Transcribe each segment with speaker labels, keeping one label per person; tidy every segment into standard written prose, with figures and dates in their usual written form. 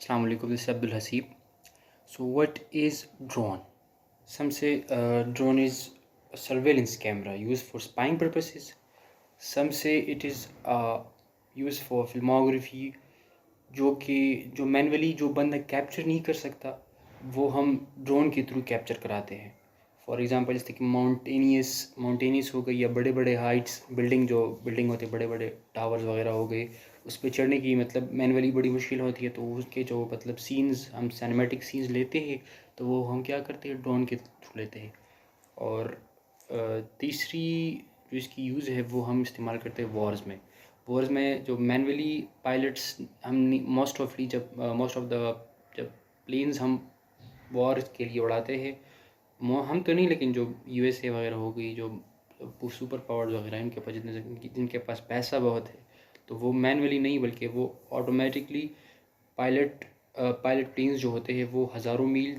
Speaker 1: Assalamu alaikum, this is Abdul Hasib. So, what is drone? Some say drone is a surveillance camera used for spying purposes. Some say it is used for filmography, جو manually جو بندہ capture نہیں کر سکتا وہ ہم drone کے through capture کراتے ہیں. فار ایگزامپل جیسے کہ ماؤنٹینیس ہو گئی یا بڑے بڑے ہائٹس بلڈنگ ہوتے بڑے بڑے ٹاورز وغیرہ ہو گئے, اس پہ چڑھنے کی مطلب مینولی بڑی مشکل ہوتی ہے, تو اس کے جو مطلب سینز ہم سینیمیٹک سینز لیتے ہیں تو وہ ہم کیا کرتے ہیں ڈرون کے تھرو لیتے ہیں. اور تیسری جو اس کی یوز ہے وہ ہم استعمال کرتے ہیں وارز میں جو مینولی پائلٹس ہم موسٹ آف جب پلینز ہم وار کے لیے اڑاتے ہیں, ہم تو نہیں لیکن جو یو ایس اے وغیرہ ہو گئی, جو سپر پاورز وغیرہ ان کے پاس جن کے پاس پیسہ بہت ہے تو وہ مینولی نہیں بلکہ وہ آٹومیٹکلی پائلٹ پلینز جو ہوتے ہیں وہ ہزاروں میل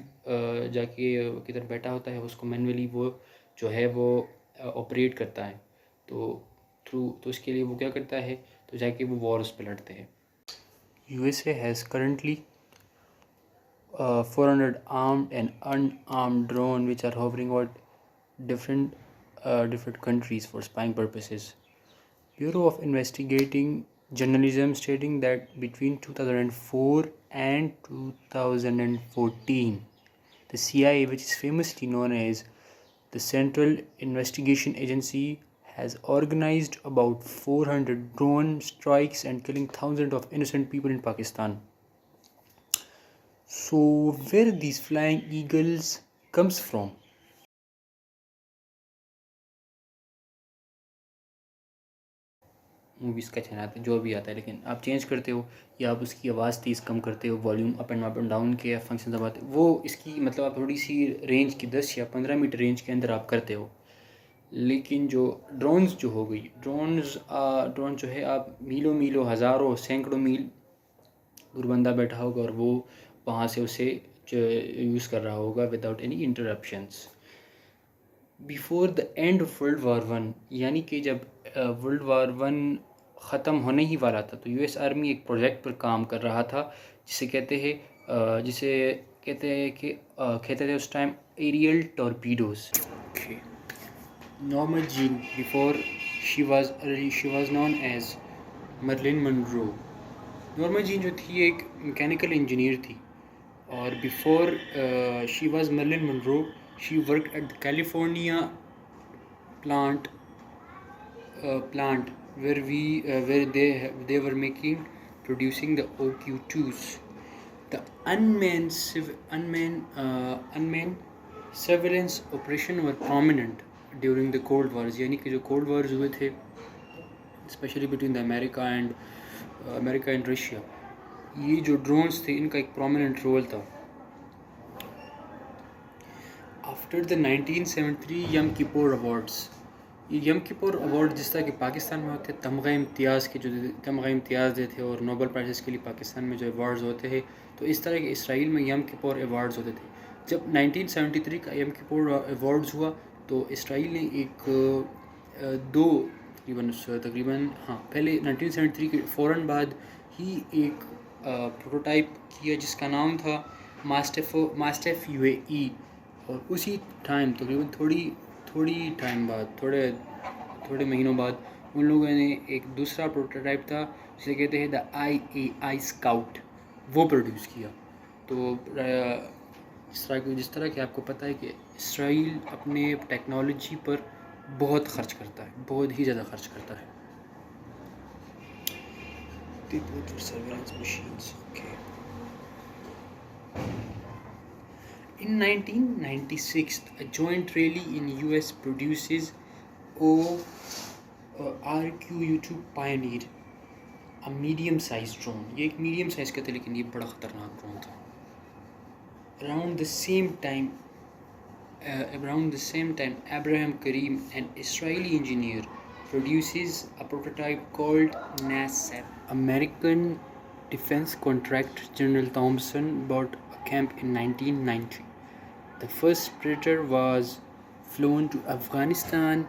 Speaker 1: جا کے کدھر بیٹھا ہوتا ہے, اس کو مینولی وہ جو ہے وہ آپریٹ کرتا ہے. تو اس کے لیے وہ کیا کرتا ہے تو جا کے وہ وارز پہ لڑتے ہیں. U S A has currently 400 armed and unarmed drone which are hovering over different countries for spying purposes. Bureau of Investigating Journalism stating that between 2004 and 2014, the CIA, which is famously known as the Central Investigation Agency, has organized about 400 drone strikes and killing thousands of innocent people in Pakistan. So, where these flying eagles comes from? Movies کا channel آتا ہے جو بھی آتا ہے, لیکن آپ change کرتے ہو یا آپ اس کی آواز تیز کم کرتے ہو, والیوم اپ اینڈ ڈاؤن کے فنکشن دباتے ہو, وہ اس کی مطلب آپ تھوڑی سی رینج کی 10 یا 15 میٹر رینج کے اندر آپ کرتے ہو. لیکن جو ڈرونز جو ہو گئی ڈرون جو ہے آپ میلوں ہزاروں سینکڑوں میل دور بندہ بیٹھا ہوگا اور وہ وہاں سے اسے یوز کر رہا ہوگا without any interruptions. Before the end of World War One, یعنی کہ جب ورلڈ وار ون ختم ہونے ہی والا تھا تو یو ایس آرمی ایک پروجیکٹ پر کام کر رہا تھا جسے کہتے تھے اس time aerial torpedoes. Norma Jean before she was known as Marilyn Monroe. Norma Jean جو تھی ایک میکینیکل انجینئر تھی, اور before she was Marilyn Monroe she worked at the California plant where they were producing the OQ-2s. The unmanned surveillance operation were prominent during the Cold Wars, یعنی کہ جو cold wars ہوئے تھے especially between the America and Russia, یہ جو drones تھے ان کا ایک پرومیننٹ رول تھا. After the 1973 Yom Kippur awards, یہ یم کپور ایوارڈ جس طرح کہ پاکستان میں ہوتے ہیں تمغہ امتیاز دیتے اور نوبل پرائزز کے لیے پاکستان میں جو ایوارڈز ہوتے ہیں, تو اس طرح کے اسرائیل میں یم کپور ایوارڈز ہوتے تھے. جب 1973 کا یم کپور ایوارڈز ہوا تو اسرائیل نے ایک تقریباً پہلے 1973 کے فوراً بعد ہی ایک پروٹوٹائپ کیا جس کا نام تھا ماسٹیف یو اے ای, اور اسی ٹائم تقریباً تھوڑے مہینوں بعد ان لوگوں نے ایک دوسرا پروٹوٹائپ تھا جسے کہتے ہیں دا آئی اسکاؤٹ, وہ پروڈیوس کیا. تو جس طرح کہ آپ کو پتہ ہے کہ اسرائیل اپنے ٹیکنالوجی پر بہت خرچ کرتا ہے, بہت ہی زیادہ خرچ کرتا ہے. In 1996, a joint rally in US produces RQ-2 Pioneer, a medium-sized drone. یہ ایک میڈیم سائز کا تھا لیکن یہ بڑا خطرناک ڈرون تھا. Around the same time, Abraham Karim, an Israeli engineer, produces a prototype called NASAP. American defense contractor General Thompson bought a camp in 1990. The first Predator was flown to Afghanistan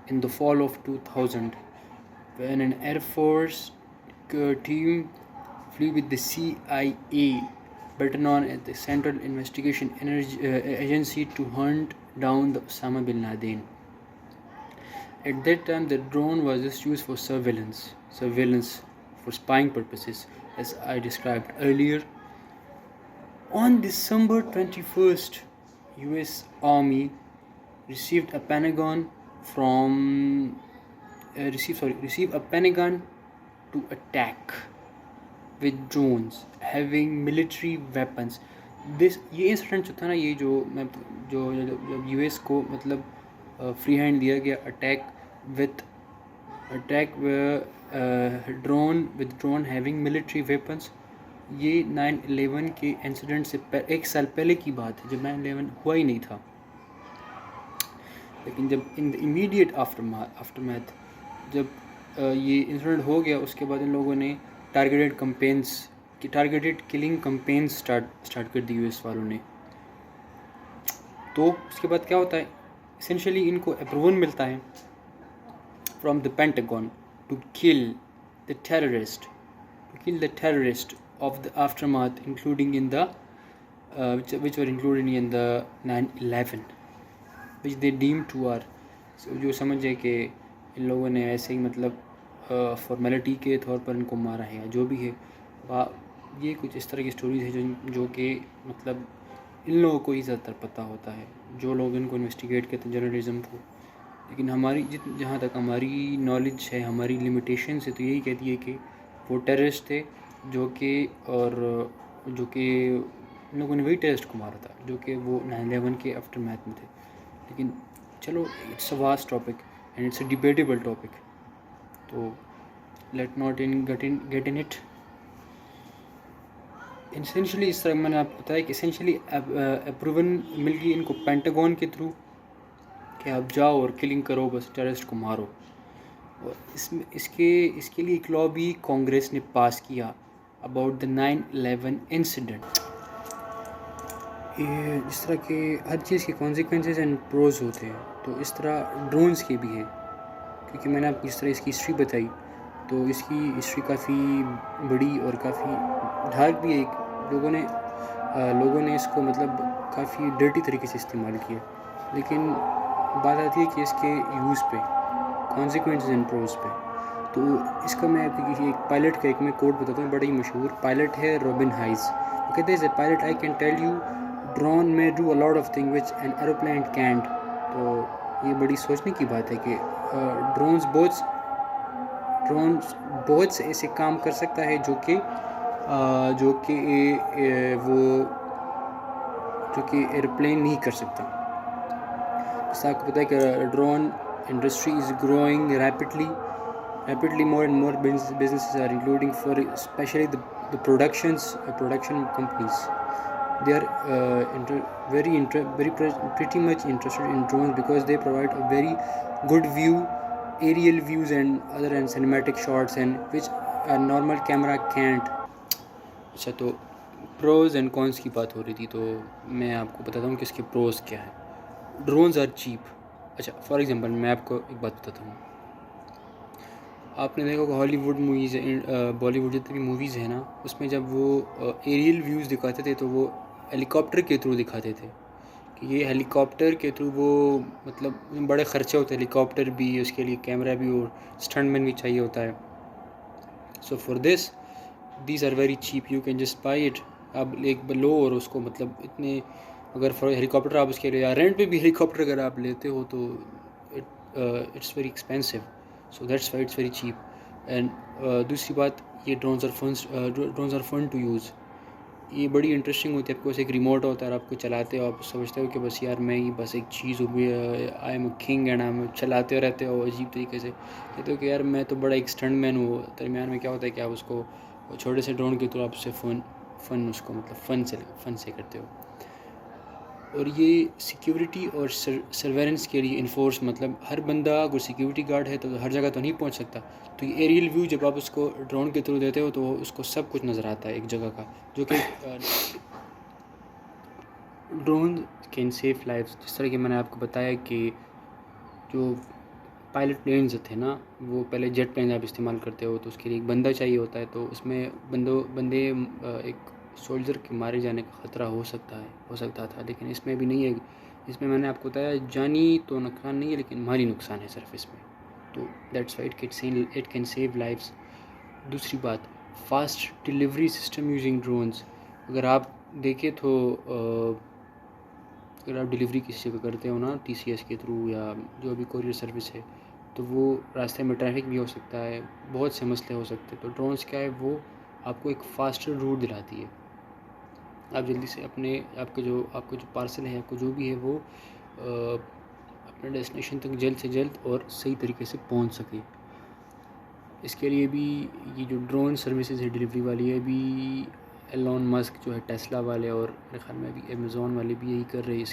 Speaker 1: in the fall of 2000 when an Air Force team flew with the CIA, better known as the Central Investigation Agency, to hunt down the Osama bin Laden. At that time, the drone was just used for surveillance for spying purposes, as I described earlier. On December 21st, US Army received a Pentagon to attack with drones having military weapons. یہ incident جو تھا نا، یہ جو U S کو مطلب free hand دیا گیا attack drone having military weapons, یہ 9/11 کے انسیڈنٹ سے ایک سال پہلے کی بات ہے، جب 9/11 ہوا ہی نہیں تھا. لیکن جب ان دا امیڈیٹ آفٹر میتھ جب یہ انسیڈنٹ ہو گیا، اس کے بعد ان لوگوں نے ٹارگیٹڈ کلنگ کمپینس اسٹارٹ کر دی یو ایس والوں نے. تو اس کے بعد کیا ہوتا ہے، اسینشلی ان کو اپروول ملتا ہے from the Pentagon to kill the terrorist of the aftermath including in the which were included in the 9/11 which they deemed to are جو سمجھے کہ ان لوگوں نے ایسے ہی مطلب فارمیلٹی کے طور پر ان کو مارا ہے یا جو بھی ہے. یہ کچھ اس طرح کی سٹوریز ہیں جو کہ مطلب ان لوگوں کو ہی زیادہ تر پتہ ہوتا ہے، جو لوگ ان کو انویسٹیگیٹ کرتے ہیں جرنلزم کو. لیکن ہماری جہاں تک ہماری نالج ہے، ہماری لمیٹیشن سے، تو یہی کہتی ہے کہ وہ ٹیررسٹ تھے جو کہ ان لوگوں نے وہی ٹیررسٹ کو مارا تھا جو کہ وہ 9/11 کے آفٹر میتھ میں تھے. لیکن چلو، it's a vast topic and it's a debatable topic, تو let not get in it. Essentially اس طرح میں نے آپ کو بتایا کہ اسینشلی اپروول مل گئی ان کو پینٹاگون کے تھرو کہ آپ جاؤ اور کلنگ کرو، بس ٹیررسٹ کو مارو. اور اس کے لیے ایک لا بھی کانگریس نے پاس کیا اباؤٹ دا 9/11 انسیڈنٹ. جس طرح کہ ہر چیز کے کانسیکوینسز اینڈ پروز ہوتے ہیں، تو اس طرح ڈرونز کے بھی ہے. کیونکہ میں نے آپ کو جس طرح اس کی ہسٹری بتائی، تو اس کی ہسٹری کافی بڑی اور کافی ڈھارک بھی ہے. لوگوں نے اس کو مطلب کافی ڈرٹی طریقے سے استعمال کیا. لیکن بات آتی ہے کہ اس کے یوز پہ، کانسیکوینسز اینڈ پروز پہ. تو اس کا میں ایک پائلٹ کا میں کوٹ بتاتا ہوں، بڑا ہی مشہور پائلٹ ہے روبن ہائز. وہ کہتے ہیں pilot I can tell you drone میں do a lot of thing which an aeroplane can't. تو یہ بڑی سوچنے کی بات ہے کہ ڈرونز بہت سے ایسے کام کر سکتا ہے جو کہ ایروپلین نہیں کر سکتا. جیسا آپ کو پتہ ہے کہ drone industry is growing rapidly more and more businesses are including for especially the production companies. They are pretty much interested in drones because they provide a very good aerial views and other and cinematic shots and which a normal camera can't. اچھا، تو pros and کونس کی بات ہو رہی تھی، تو میں آپ کو بتاتا ہوں کہ اس کے پروز کیا ہے. Drones are cheap. اچھا، فار ایگزامپل میں آپ کو ایک بات بتاتا ہوں. آپ نے دیکھا کہ ہالی ووڈ موویز بالی ووڈ جتنی بھی موویز ہیں نا، اس میں جب وہ ایریل ویوز دکھاتے تھے تو وہ ہیلی کاپٹر کے تھرو دکھاتے تھے کہ یہ ہیلی کاپٹر کے تھرو وہ مطلب بڑے خرچے ہوتے ہیں، ہیلی کاپٹر بھی، اس کے لیے کیمرہ بھی اور اسٹنٹ مین بھی چاہیے ہوتا ہے. So for these are very cheap, you can just buy it. آپ ایک لو اور اس کو مطلب اتنے، اگر فار ہیلی کاپٹر آپ اس کے لیے رینٹ پہ بھی ہیلی کاپٹر اگر آپ لیتے ہو تو it's very expensive. So that's why it's very cheap. And دوسری بات، یہ drones are fun to use. یہ بڑی انٹرسٹنگ ہوتی ہے. آپ کے پاس ایک ریموٹ ہوتا ہے اور آپ کو چلاتے ہو، آپ سمجھتے ہو کہ بس یار میں ہی بس ایک چیز ہوں، I am a king and آپ چلاتے رہتے ہو عجیب طریقے سے. کہتے ہو کہ یار میں تو بڑا ایک اسٹنٹ مین ہوں. درمیان میں کیا ہوتا ہے کہ آپ اس کو چھوٹے سے ڈرون کے تو آپ سے فن اس کو مطلب فن سے کرتے ہو. اور یہ سیکیورٹی اور سرویلنس کے لیے انفورس، مطلب ہر بندہ اگر سیکیورٹی گارڈ ہے تو ہر جگہ تو نہیں پہنچ سکتا. تو یہ ایریل ویو جب آپ اس کو ڈرون کے تھرو دیتے ہو تو اس کو سب کچھ نظر آتا ہے ایک جگہ کا، جو کہ ڈرون کین سیو لائفس. جس طرح کہ میں نے آپ کو بتایا کہ جو پائلٹ پلینز تھے نا، وہ پہلے جیٹ پلین آپ استعمال کرتے ہو تو اس کے لیے ایک بندہ چاہیے ہوتا ہے، تو اس میں بندے ایک سولجر کے مارے جانے کا خطرہ ہو سکتا تھا، لیکن اس میں بھی نہیں ہے. اس میں نے آپ کو بتایا جانی تو نقصان نہیں ہے لیکن مالی نقصان ہے صرف اس میں، تو that's why it can save lives. دوسری بات، fast delivery system using drones. اگر آپ دیکھیں تو اگر آپ ڈلیوری کسی کو کرتے ہو نا ٹی سی ایس کے تھرو یا جو بھی کوریئر سروس ہے، تو وہ راستے میں ٹریفک بھی ہو سکتا ہے، بہت سے مسئلے ہو سکتے ہیں. تو ڈرونس کیا ہے، وہ آپ کو ایک فاسٹر روٹ دلاتی ہے. آپ جلدی سے آپ کا جو پارسل ہے، آپ کو جو بھی ہے وہ اپنے ڈیسٹینیشن تک جلد سے جلد اور صحیح طریقے سے پہنچ سکے. اس کے لیے بھی یہ جو ڈرون سروسز ہے ڈلیوری والی ہے، بھی ایلون مسک جو ہے ٹیسلا والے اور میرے خیال میں ابھی امیزون والے بھی یہی کر رہے ہیں،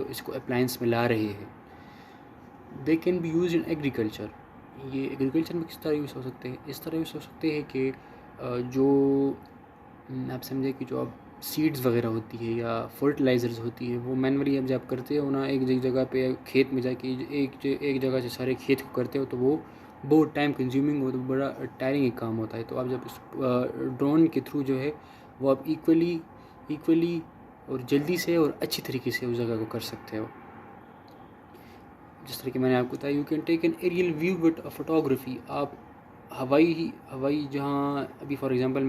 Speaker 1: اس کو اپلائنس میں لا رہے ہیں. They can be used in agriculture. یہ ایگریکلچر میں کس طرح یوز ہو سکتے ہیں؟ اس طرح یوز ہو سکتے ہیں کہ جو آپ سمجھے کہ جو آپ سیڈز وغیرہ ہوتی ہے یا فرٹیلائزرز ہوتی ہے، وہ مینولی اب جب کرتے ہو نا ایک جگہ پہ کھیت میں جا کے ایک جگہ سے سارے کھیت کو کرتے ہو، تو وہ بہت ٹائم کنزیومنگ ہو، تو بڑا ٹائرنگ ایک کام ہوتا ہے. تو آپ جب اس ڈرون کے تھرو جو ہے وہ آپ ایکولی اور جلدی سے اور اچھی طریقے سے اس جگہ کو کر سکتے ہو. جس طرح کہ میں نے آپ کو بتایا، you can take an aerial view with photography. آپ ہوائی جہاں ابھی فار ایگزامپل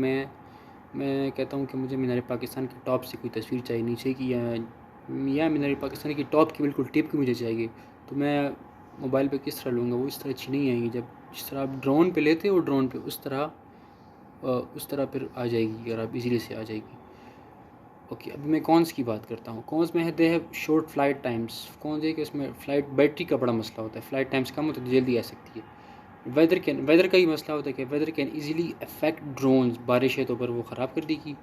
Speaker 1: میں کہتا ہوں کہ مجھے مینار پاکستان کے ٹاپ سے کوئی تصویر چاہیے نیچے کی، یا مینار پاکستان کی ٹاپ کی بالکل ٹپ کی مجھے چاہیے، تو میں موبائل پہ کس طرح لوں گا؟ وہ اس طرح اچھی نہیں آئیں گی. جس طرح آپ ڈرون پہ لیتے ہو، ڈرون پہ اس طرح پھر آ جائے گی، اگر آپ ایزیلی سے آ جائے گی. اوکے، ابھی میں کونس کی بات کرتا ہوں. کونس میں ہے they have short flight Times. کون ہے کہ اس میں فلائٹ بیٹری کا بڑا مسئلہ ہوتا ہے، فلائٹ ٹائمس کم ہوتا ہے تو جلدی آ سکتی ہے. ویدر کا ہی مسئلہ ہوتا ہے کہ weather can easily affect drones. بارش ہے تو پر وہ خراب کر دے گی.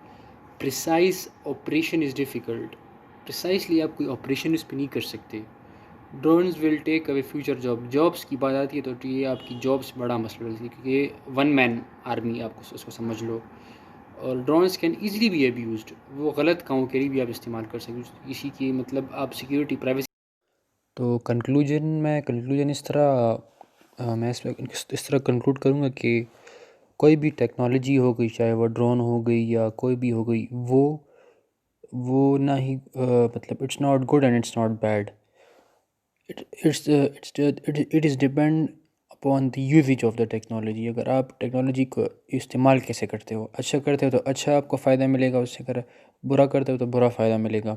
Speaker 1: Precise operation is difficult. Precisely آپ کوئی آپریشن اس پہ نہیں کر سکتے. Drones will take away future jobs کی بات آتی ہے تو یہ آپ کی جابس بڑا مسئلہ ہوتی ہے، کیونکہ یہ ون مین آرمی آپ کو اس کو سمجھ لو. اور drones can easily be abused. وہ غلط کاموں کے لیے بھی آپ استعمال کر سکتے، اسی کی مطلب آپ سیکیورٹی پرائیویسی. تو کنکلوژن میں اس طرح کنکلوڈ کروں گا کہ کوئی بھی ٹیکنالوجی ہو گئی، چاہے وہ ڈرون ہو گئی یا کوئی بھی ہو گئی، وہ نہ ہی مطلب it's not good and it's not bad. It is depend upon the usage of the technology. اگر آپ ٹیکنالوجی کو استعمال کیسے کرتے ہو، اچھا کرتے ہو تو اچھا آپ کو فائدہ ملے گا اس سے، اگر برا کرتے ہو تو برا فائدہ ملے گا.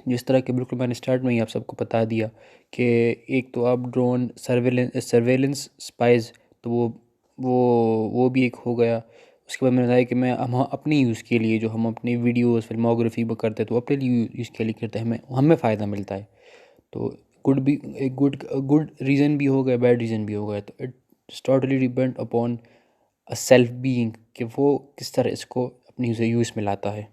Speaker 1: جس طرح کہ بالکل میں نے اسٹارٹ میں ہی آپ سب کو بتا دیا کہ ایک تو آپ ڈرون سرویلنس اسپائز، تو وہ بھی ایک ہو گیا. اس کے بعد میں نے بتایا کہ ہم اپنی یوز کے لیے جو ہم اپنی ویڈیوز فلموگرافی وہ کرتے تو اپنے لیے یوز کے لیے کرتے ہیں، ہمیں فائدہ ملتا ہے. تو ایک گڈ ریزن بھی ہو گیا، بیڈ ریزن بھی ہو گیا. تو it's totally depend upon a self being کہ وہ کس طرح اس کو اپنی یوز میں لاتا ہے.